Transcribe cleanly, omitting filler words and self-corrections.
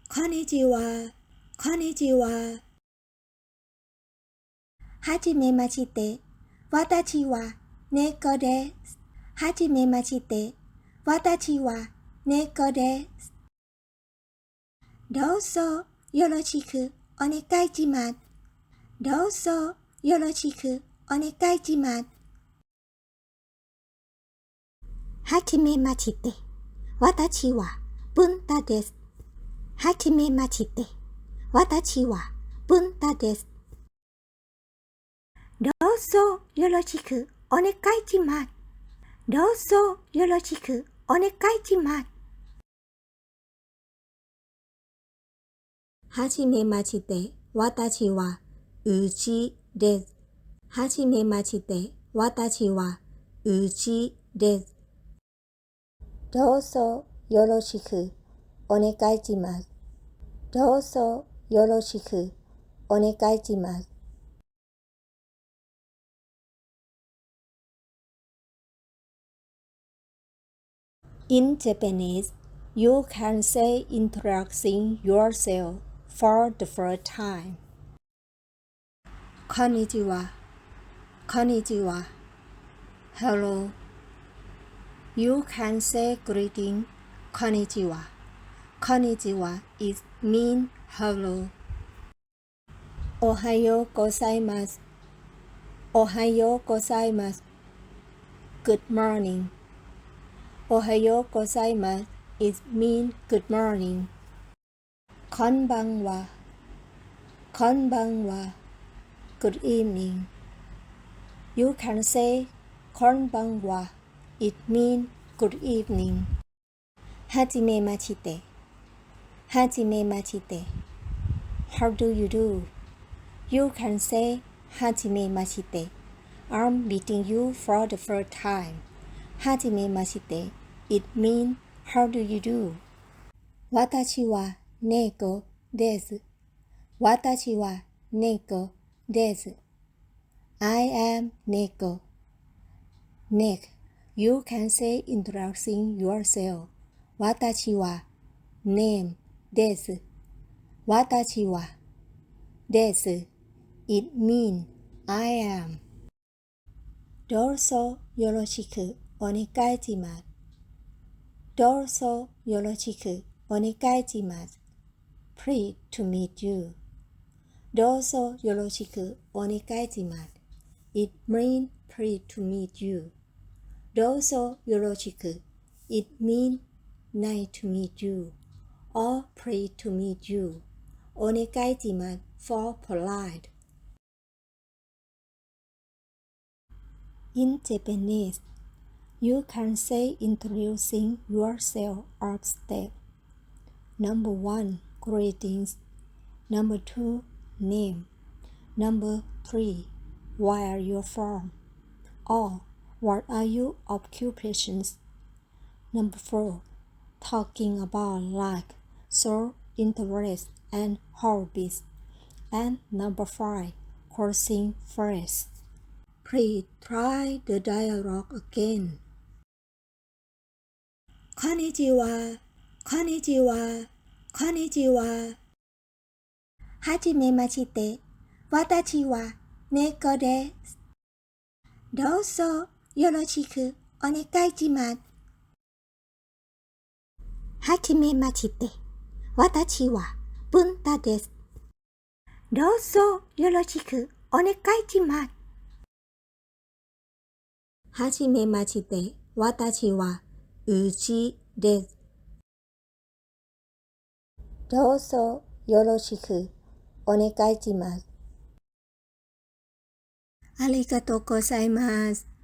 こんにちは、こんにちは。はじめまして。私は猫です。はじめまして。私は猫です。どうぞよろしくお願いします。どうぞよろしくお願いします。はじめまして。私は文太です。はじめまして。私は文太です。どうぞよろしくお願いします。どうぞよろしくお願いします。はじめまして。私はうちです。はじめまして。私はうちです。どうぞよろしくお願いします。どうぞよろしくお願いします。In Japanese, you can say introducing yourself for the first time. こんにちは。こんにちは。Hello. You can say greeting. こんにちは。こんにちは is mean hello. おはようございます。おはようございます。Good morning. おはようございます is mean good morning. こんばんは。こんばんは。Good evening. You can say こんばんは it mean good evening. はじめまして。はじめまして。How do you do? You can say はじめまして。I'm meeting you for the first time. はじめまして。It means how do you do? 私は猫です。私は猫です。I am Neko. Nick, you can say introducing yourself. 私は name です。私はです。It means I am. どうぞよろしくお願いします。どうぞよろしくお願いします。Pleased to meet you. どうぞよろしくお願いします。It means pleased to meet you. どうぞよろしく It means nice to meet you or pleased to meet you. お願いします for polite. In Japanese, you can say introducing yourself or step. Number 1, greetings. Number 2, name. Number 3, where are you from? Or what are your occupations? Number 4, talking about like, so interests and hobbies. And number 5, crossing phrases. Please try the dialogue again. こんにちは。こんにちは。こんにちは。はじめまして。私は猫です。どうぞよろしくお願いします。はじめまして。私は文太です。どうぞよろしくお願いします。はじめまして。私はうちです。どうぞよろしくお願いします。ありがとうございます。